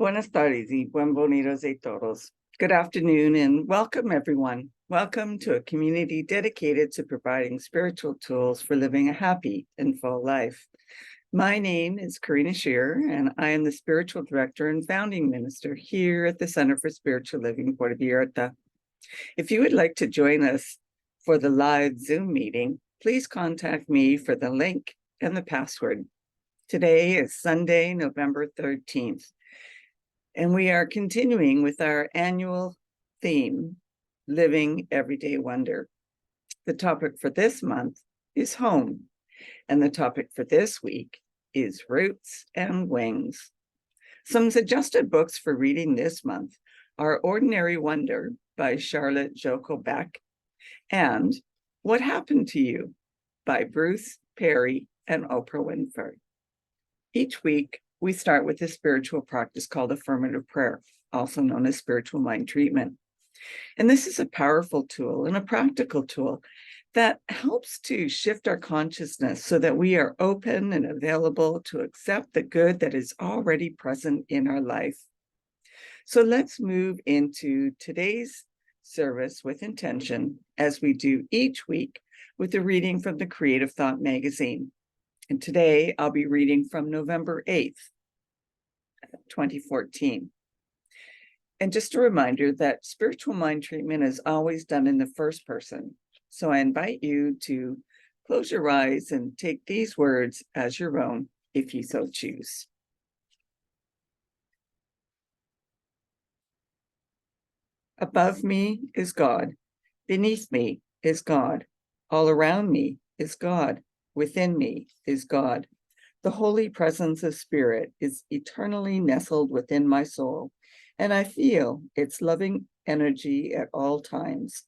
Buenas tardes y buen bonitos a todos. Good afternoon and welcome everyone. Welcome to a community dedicated to providing spiritual tools for living a happy and full life. My name is Karina Shearer and I am the Spiritual Director and Founding Minister here at the Center for Spiritual Living Puerto Vallarta. If you would like to join us for the live Zoom meeting, please contact me for the link and the password. Today is Sunday, November 13th. And we are continuing with our annual theme, Living Everyday Wonder. The topic for this month is home, and the topic for this week is Roots and Wings. Some suggested books for reading this month are Ordinary Wonder by Charlotte Joko Beck and What Happened to You by Bruce Perry and Oprah Winfrey. Each week, we start with a spiritual practice called affirmative prayer, also known as spiritual mind treatment. And this is a powerful tool and a practical tool that helps to shift our consciousness so that we are open and available to accept the good that is already present in our life. So let's move into today's service with intention, as we do each week, with a reading from the Creative Thought magazine. And today I'll be reading from November 8th, 2014. And just a reminder that spiritual mind treatment is always done in the first person. So I invite you to close your eyes and take these words as your own if you so choose. Above me is God. Beneath me is God. All around me is God. Within me is God. The holy presence of Spirit is eternally nestled within my soul, and I feel its loving energy at all times.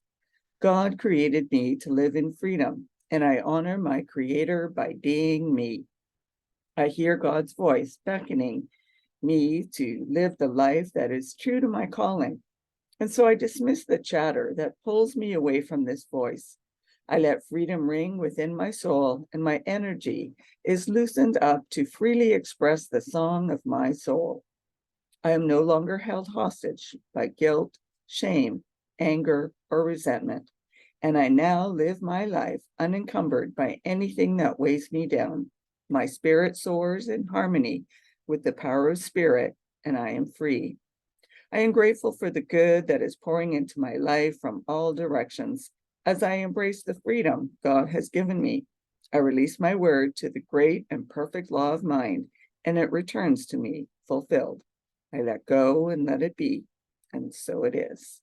God created me to live in freedom, and I honor my Creator by being me. I hear God's voice beckoning me to live the life that is true to my calling, and so I dismiss the chatter that pulls me away from this voice. I let freedom ring within my soul, and my energy is loosened up to freely express the song of my soul. I am no longer held hostage by guilt, shame, anger, or resentment, and I now live my life unencumbered by anything that weighs me down. My spirit soars in harmony with the power of Spirit, and I am free. I am grateful for the good that is pouring into my life from all directions. As I embrace the freedom God has given me, I release my word to the great and perfect law of mind, and it returns to me fulfilled. I let go and let it be, and so it is.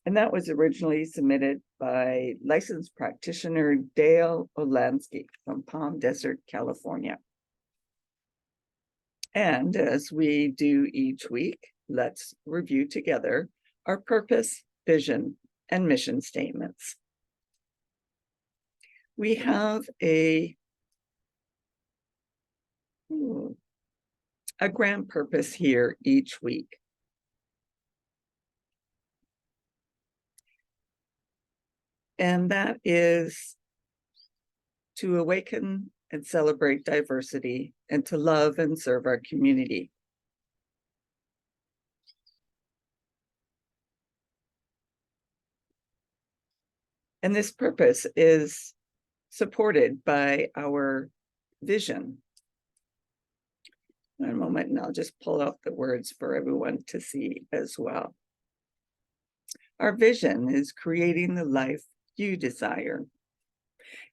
And that was originally submitted by licensed practitioner Dale Olansky from Palm Desert, California. And as we do each week, let's review together our purpose, vision, and mission statements. We have a grand purpose here each week. And that is to awaken and celebrate diversity and to love and serve our community. And this purpose is supported by our vision. One moment, and I'll just pull out the words for everyone to see as well. Our vision is creating the life you desire.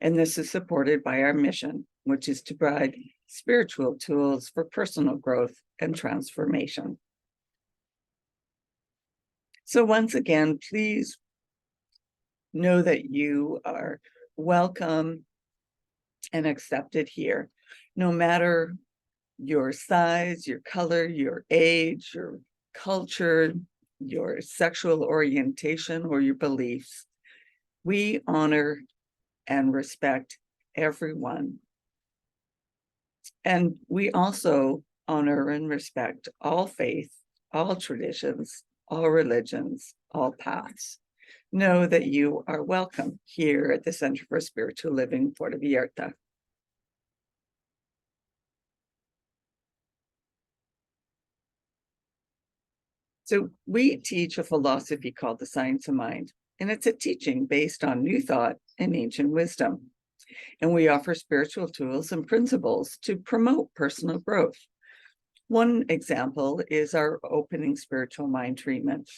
And this is supported by our mission, which is to provide spiritual tools for personal growth and transformation. So once again, please know that you are welcome and accepted here, no matter your size, your color, your age, your culture, your sexual orientation, or your beliefs. We honor and respect everyone. And we also honor and respect all faith, all traditions, all religions, all paths. Know that you are welcome here at the Center for Spiritual Living Puerto Vallarta. So we teach a philosophy called the science of mind, and it's a teaching based on new thought and ancient wisdom. And we offer spiritual tools and principles to promote personal growth. One example is our opening spiritual mind treatment.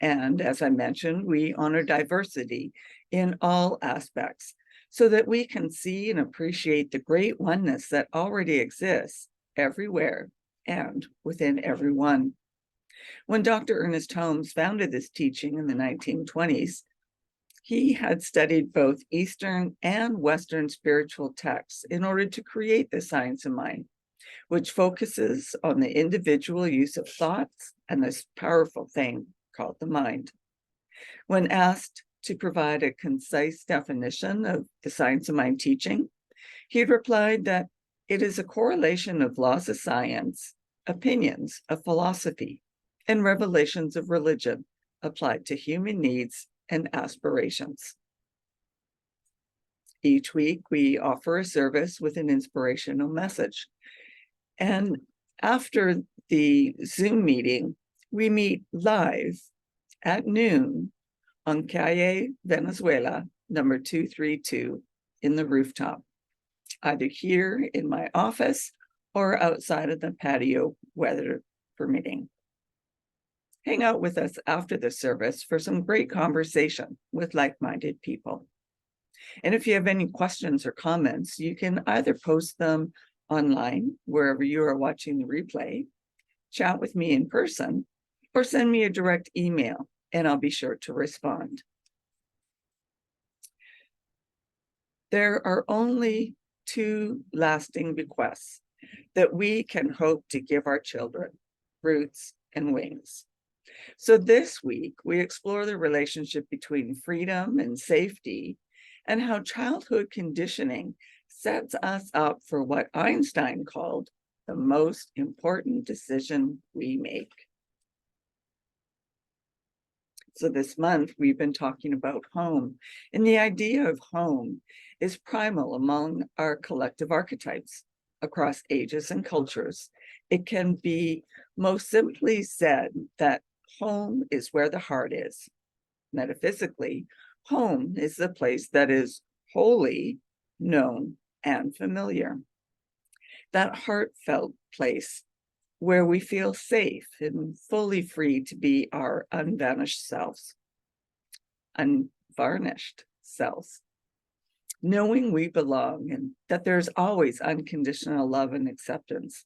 And as I mentioned, we honor diversity in all aspects so that we can see and appreciate the great oneness that already exists everywhere and within everyone. When Dr. Ernest Holmes founded this teaching in the 1920s, he had studied both Eastern and Western spiritual texts in order to create the science of mind, which focuses on the individual use of thoughts and this powerful thing called the mind. When asked to provide a concise definition of the science of mind teaching, he replied that it is a correlation of laws of science, opinions of philosophy, and revelations of religion applied to human needs and aspirations. Each week, we offer a service with an inspirational message. And after the Zoom meeting, we meet live at noon on Calle Venezuela, number 232, in the rooftop, either here in my office or outside of the patio, weather permitting. Hang out with us after the service for some great conversation with like-minded people. And if you have any questions or comments, you can either post them online, wherever you are watching the replay, chat with me in person, or send me a direct email, and I'll be sure to respond. There are only two lasting bequests that we can hope to give our children: roots and wings. So this week, we explore the relationship between freedom and safety and how childhood conditioning sets us up for what Einstein called the most important decision we make. So this month, we've been talking about home, and the idea of home is primal among our collective archetypes across ages and cultures. It can be most simply said that home is where the heart is. Metaphysically, home is the place that is wholly known and familiar. That heartfelt place where we feel safe and fully free to be our unvarnished selves, knowing we belong and that there's always unconditional love and acceptance.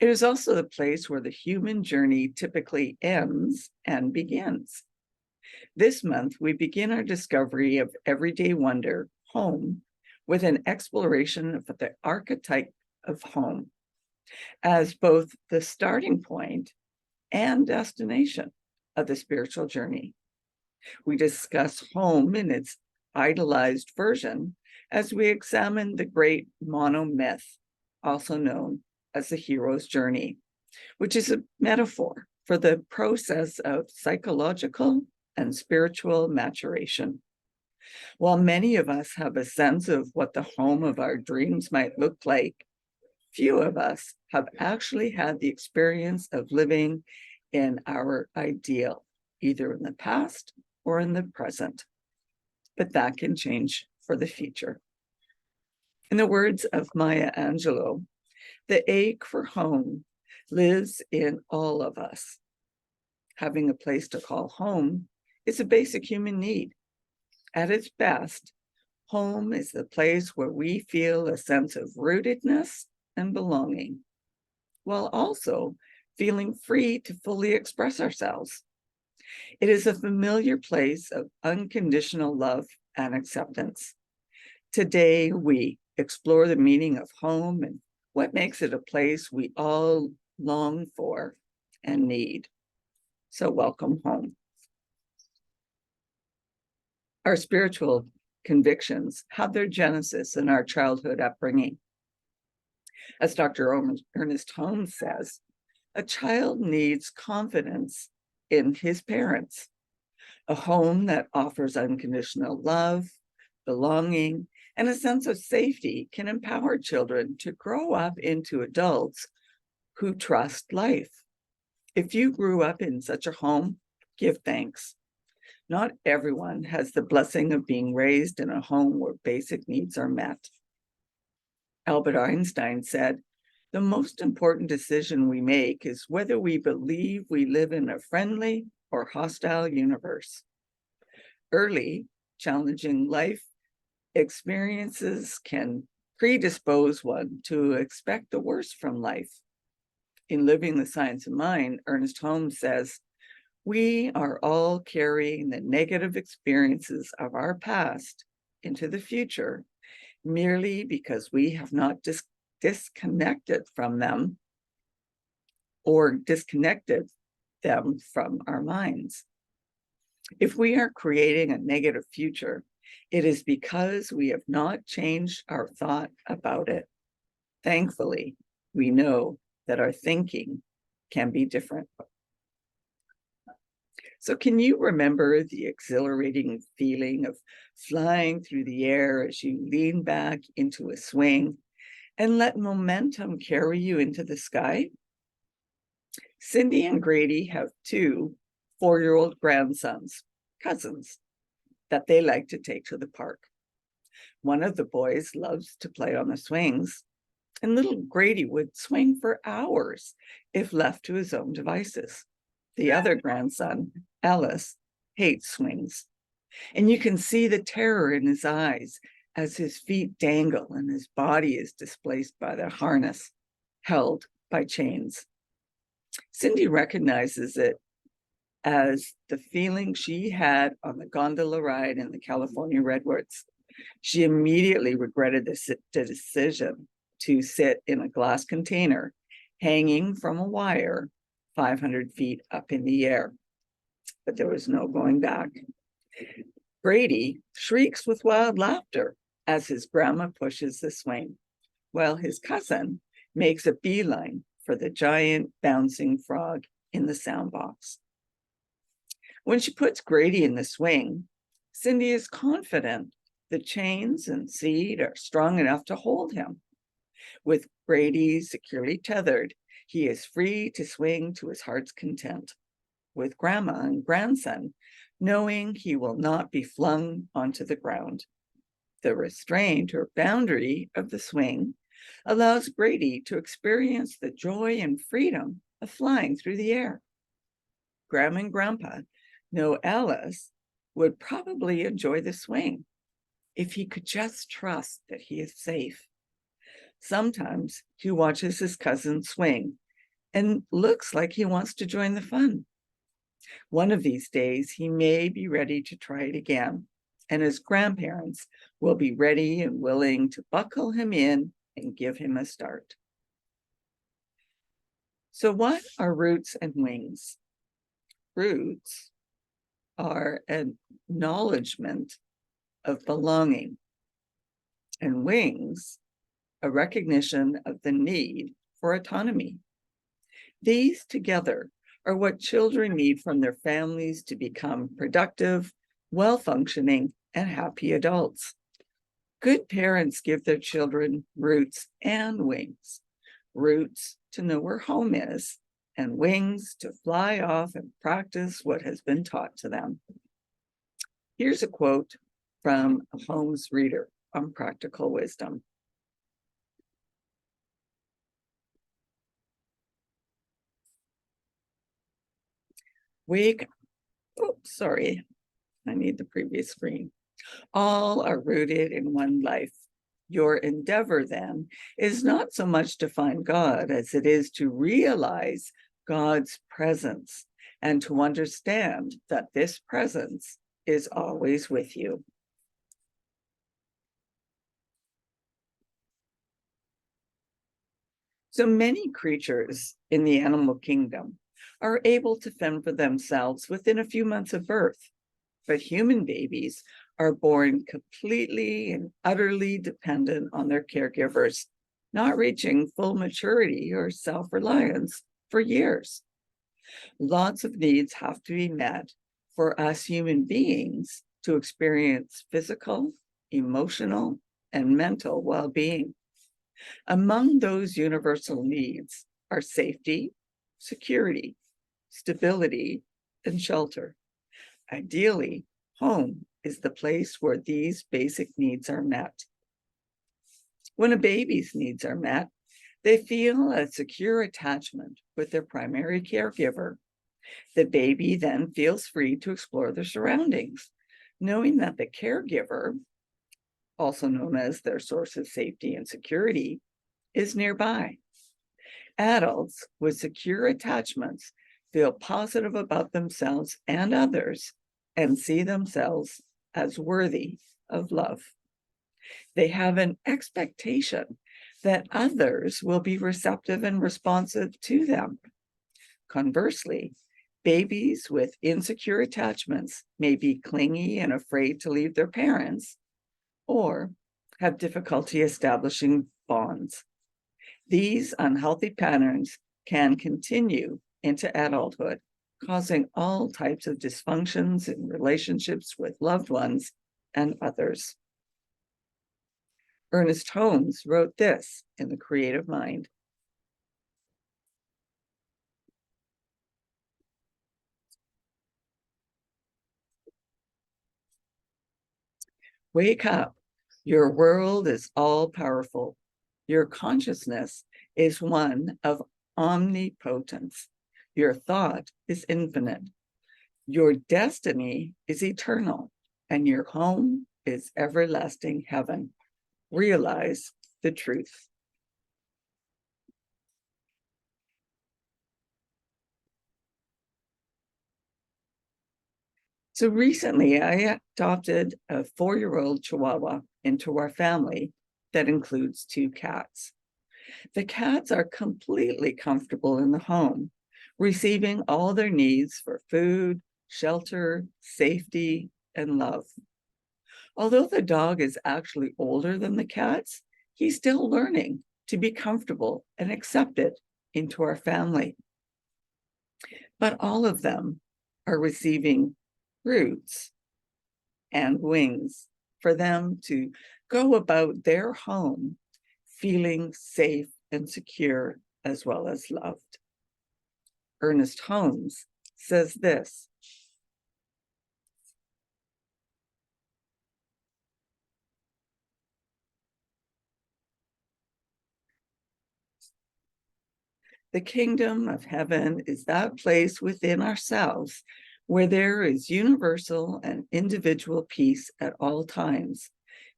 It is also the place where the human journey typically ends and begins. This month, we begin our discovery of everyday wonder, home, with an exploration of the archetype of home as both the starting point and destination of the spiritual journey. We discuss home in its idolized version as we examine the great monomyth, also known as the hero's journey, which is a metaphor for the process of psychological and spiritual maturation. While many of us have a sense of what the home of our dreams might look like, few of us have actually had the experience of living in our ideal, either in the past or in the present. But that can change for the future. In the words of Maya Angelou, the ache for home lives in all of us. Having a place to call home is a basic human need. At its best, home is the place where we feel a sense of rootedness and belonging, while also feeling free to fully express ourselves. It is a familiar place of unconditional love and acceptance. Today, we explore the meaning of home and what makes it a place we all long for and need. So welcome home. Our spiritual convictions have their genesis in our childhood upbringing. As Dr. Ernest Holmes says, a child needs confidence in his parents. A home that offers unconditional love, belonging, and a sense of safety can empower children to grow up into adults who trust life. If you grew up in such a home, give thanks. Not everyone has the blessing of being raised in a home where basic needs are met. Albert Einstein said, "The most important decision we make is whether we believe we live in a friendly or hostile universe." Early, challenging life experiences can predispose one to expect the worst from life. In Living the Science of Mind, Ernest Holmes says, "We are all carrying the negative experiences of our past into the future merely because we have not disconnected from them or disconnected them from our minds." If we are creating a negative future, it is because we have not changed our thought about it. Thankfully, we know that our thinking can be different. So can you remember the exhilarating feeling of flying through the air as you lean back into a swing and let momentum carry you into the sky? Cindy and Grady have two 4-year-old grandsons, cousins, that they like to take to the park. One of the boys loves to play on the swings, and little Grady would swing for hours if left to his own devices. The other grandson, Ellis, hates swings, and you can see the terror in his eyes as his feet dangle and his body is displaced by the harness, held by chains. Cindy recognizes it as the feeling she had on the gondola ride in the California redwoods. She immediately regretted the decision to sit in a glass container hanging from a wire 500 feet up in the air. But there was no going back. Grady shrieks with wild laughter as his grandma pushes the swing, while his cousin makes a beeline for the giant bouncing frog in the sound box. When she puts Grady in the swing, Cindy is confident the chains and seat are strong enough to hold him. With Grady securely tethered, he is free to swing to his heart's content, with grandma and grandson knowing he will not be flung onto the ground. The restraint or boundary of the swing allows Grady to experience the joy and freedom of flying through the air. Grandma and Grandpa know Alice would probably enjoy the swing if he could just trust that he is safe. Sometimes he watches his cousin swing and looks like he wants to join the fun. One of these days, he may be ready to try it again, and his grandparents will be ready and willing to buckle him in and give him a start. So what are roots and wings? Roots are an acknowledgement of belonging, and wings a recognition of the need for autonomy. These together are what children need from their families to become productive, well-functioning, and happy adults. Good parents give their children roots and wings. Roots to know where home is, and wings to fly off and practice what has been taught to them. Here's a quote from a Holmes reader on practical wisdom. I need the previous screen. All are rooted in one life. Your endeavor, then, is not so much to find God as it is to realize God's presence and to understand that this presence is always with you. So many creatures in the animal kingdom are able to fend for themselves within a few months of birth, but human babies are born completely and utterly dependent on their caregivers, not reaching full maturity or self-reliance for years. Lots of needs have to be met for us human beings to experience physical, emotional, and mental well-being. Among those universal needs are safety, security, stability, and shelter. Ideally, home is the place where these basic needs are met. When a baby's needs are met, they feel a secure attachment with their primary caregiver. The baby then feels free to explore their surroundings, knowing that the caregiver, also known as their source of safety and security, is nearby. Adults with secure attachments feel positive about themselves and others and see themselves as worthy of love. They have an expectation that others will be receptive and responsive to them. Conversely, babies with insecure attachments may be clingy and afraid to leave their parents or have difficulty establishing bonds. These unhealthy patterns can continue into adulthood, causing all types of dysfunctions in relationships with loved ones and others. Ernest Holmes wrote this in The Creative Mind. Wake up. Your world is all powerful. Your consciousness is one of omnipotence. Your thought is infinite. Your destiny is eternal, and your home is everlasting heaven. Realize the truth. So recently, I adopted a 4-year-old Chihuahua into our family that includes 2 cats. The cats are completely comfortable in the home, receiving all their needs for food, shelter, safety, and love. Although the dog is actually older than the cats, he's still learning to be comfortable and accepted into our family. But all of them are receiving roots and wings for them to go about their home feeling safe and secure as well as loved. Ernest Holmes says this: the kingdom of heaven is that place within ourselves where there is universal and individual peace at all times,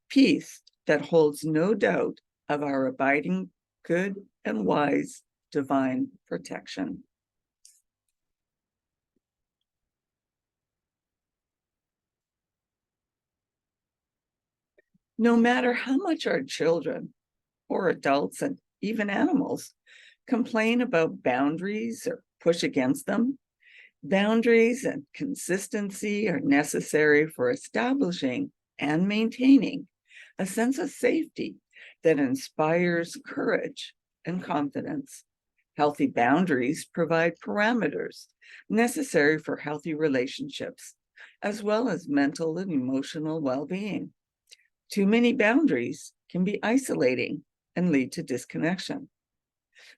peace that holds no doubt of our abiding good and wise divine protection. No matter how much our children or adults and even animals complain about boundaries or push against them, boundaries and consistency are necessary for establishing and maintaining a sense of safety that inspires courage and confidence. Healthy boundaries provide parameters necessary for healthy relationships, as well as mental and emotional well-being. Too many boundaries can be isolating and lead to disconnection.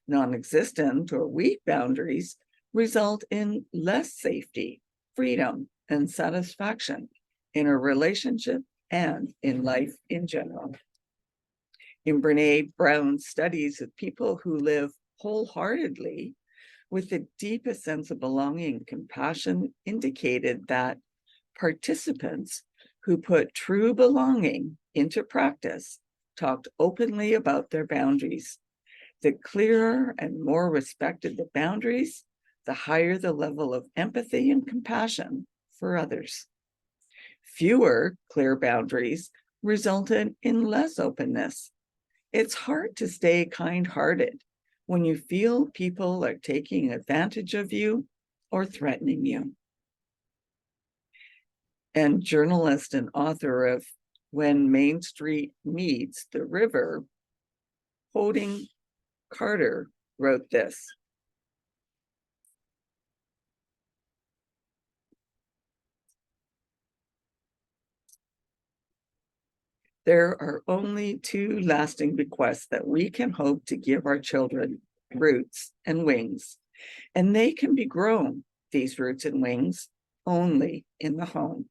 Non-existent or weak boundaries result in less safety, freedom, and satisfaction in a relationship and in life in general. In Brene Brown's studies of people who live wholeheartedly with the deepest sense of belonging and compassion indicated that participants who put true belonging into practice talked openly about their boundaries. The clearer and more respected the boundaries, the higher the level of empathy and compassion for others. Fewer clear boundaries resulted in less openness. It's hard to stay kind-hearted when you feel people are taking advantage of you or threatening you. And journalist and author of When Main Street Meets the River, Holding Carter, wrote this: there are only 2 lasting bequests that we can hope to give our children: roots and wings, and they can be grown these roots and wings only in the home.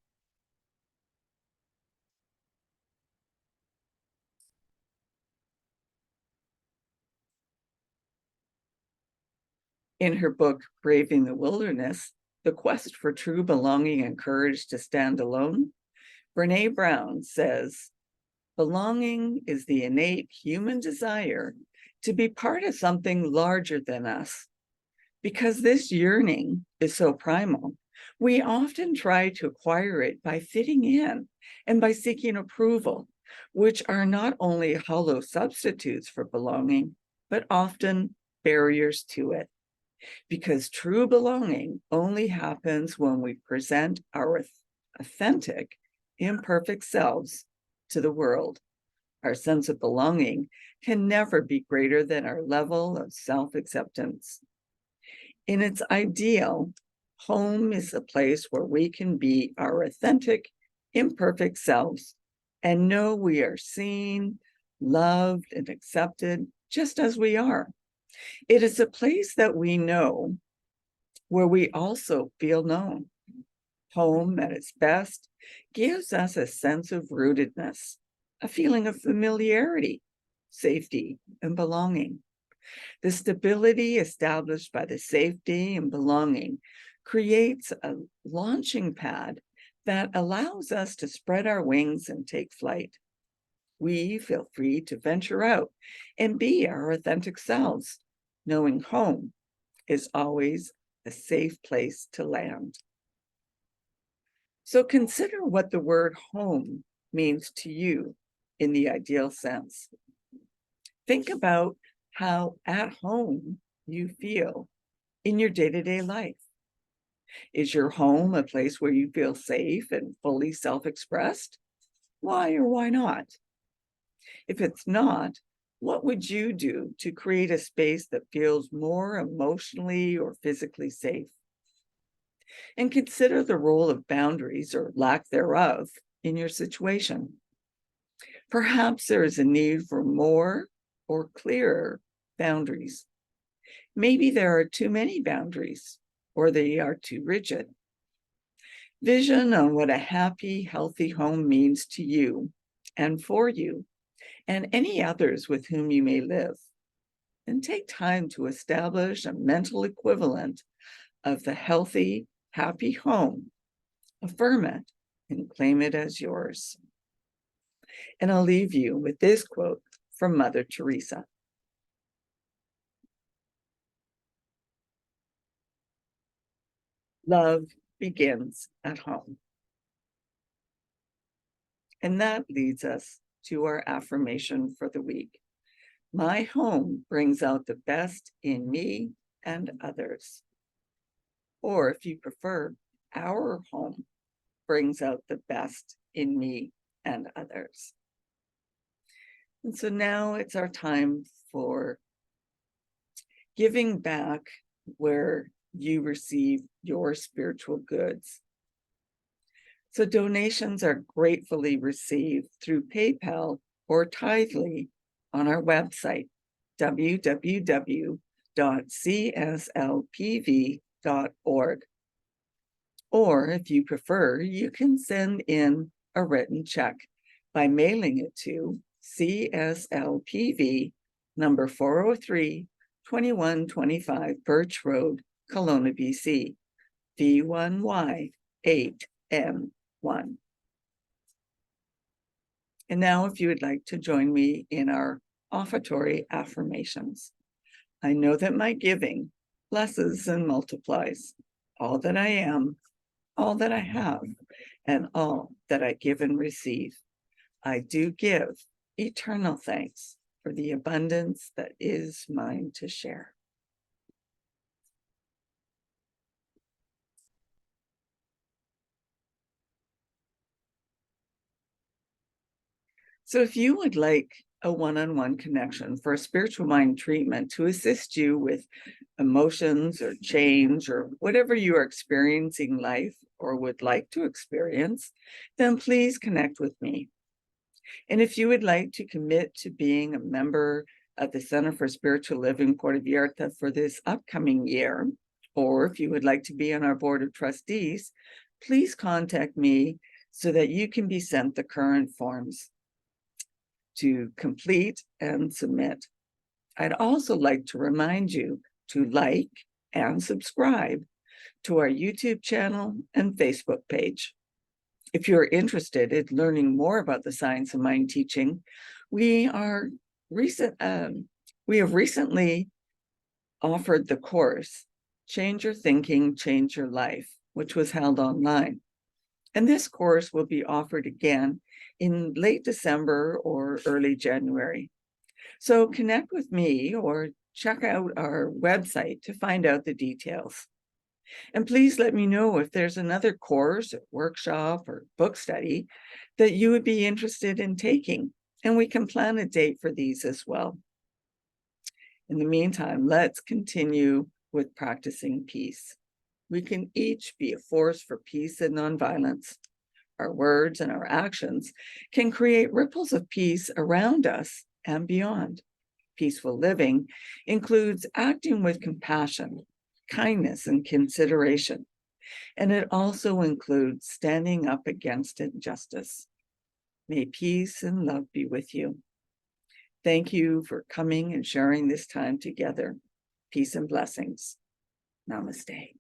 In her book, Braving the Wilderness, The Quest for True Belonging and Courage to Stand Alone, Brene Brown says, belonging is the innate human desire to be part of something larger than us. Because this yearning is so primal, we often try to acquire it by fitting in and by seeking approval, which are not only hollow substitutes for belonging, but often barriers to it. Because true belonging only happens when we present our authentic, imperfect selves to the world. Our sense of belonging can never be greater than our level of self-acceptance. In its ideal, home is a place where we can be our authentic, imperfect selves and know we are seen, loved, and accepted just as we are. It is a place that we know where we also feel known. Home at its best gives us a sense of rootedness, a feeling of familiarity, safety, and belonging. The stability established by the safety and belonging creates a launching pad that allows us to spread our wings and take flight. We feel free to venture out and be our authentic selves, knowing home is always a safe place to land. So consider what the word home means to you in the ideal sense. Think about how at home you feel in your day-to-day life. Is your home a place where you feel safe and fully self-expressed? Why or why not? If it's not, what would you do to create a space that feels more emotionally or physically safe? And consider the role of boundaries or lack thereof in your situation. Perhaps there is a need for more or clearer boundaries. Maybe there are too many boundaries, or they are too rigid. Vision on what a happy, healthy home means to you and for you and any others with whom you may live. And take time to establish a mental equivalent of the healthy, happy home. Affirm it and claim it as yours. And I'll leave you with this quote from Mother Teresa. Love begins at home. And that leads us to our affirmation for the week. My home brings out the best in me and others. Or if you prefer, our home brings out the best in me and others. And so now it's our time for giving back where you receive your spiritual goods. So donations are gratefully received through PayPal or Tithely on our website, www.cslpv.org. Or if you prefer, you can send in a written check by mailing it to CSLPV number 403, 2125 Birch Road, Kelowna, BC, V1Y8M1. And now if you would like to join me in our offertory affirmations. I know that my giving blesses and multiplies all that I am, all that I have, and all that I give and receive. I do give eternal thanks for the abundance that is mine to share. So if you would like a one-on-one connection for a spiritual mind treatment to assist you with emotions or change or whatever you are experiencing in life or would like to experience, then please connect with me. And if you would like to commit to being a member of the Center for Spiritual Living Puerto Vallarta for this upcoming year, Or if you would like to be on our board of trustees, please contact me so that you can be sent the current forms to complete and submit. I'd also like to remind you to like and subscribe to our YouTube channel and Facebook page. If you're interested in learning more about the science of mind teaching, we have recently offered the course, Change Your Thinking, Change Your Life, which was held online. And this course will be offered again in late December or early January. So connect with me or check out our website to find out the details. And please let me know if there's another course, or workshop, or book study that you would be interested in taking, and we can plan a date for these as well. In the meantime, let's continue with practicing peace. We can each be a force for peace and nonviolence. Our words and our actions can create ripples of peace around us and beyond. Peaceful living includes acting with compassion, kindness, and consideration. And it also includes standing up against injustice. May peace and love be with you. Thank you for coming and sharing this time together. Peace and blessings. Namaste.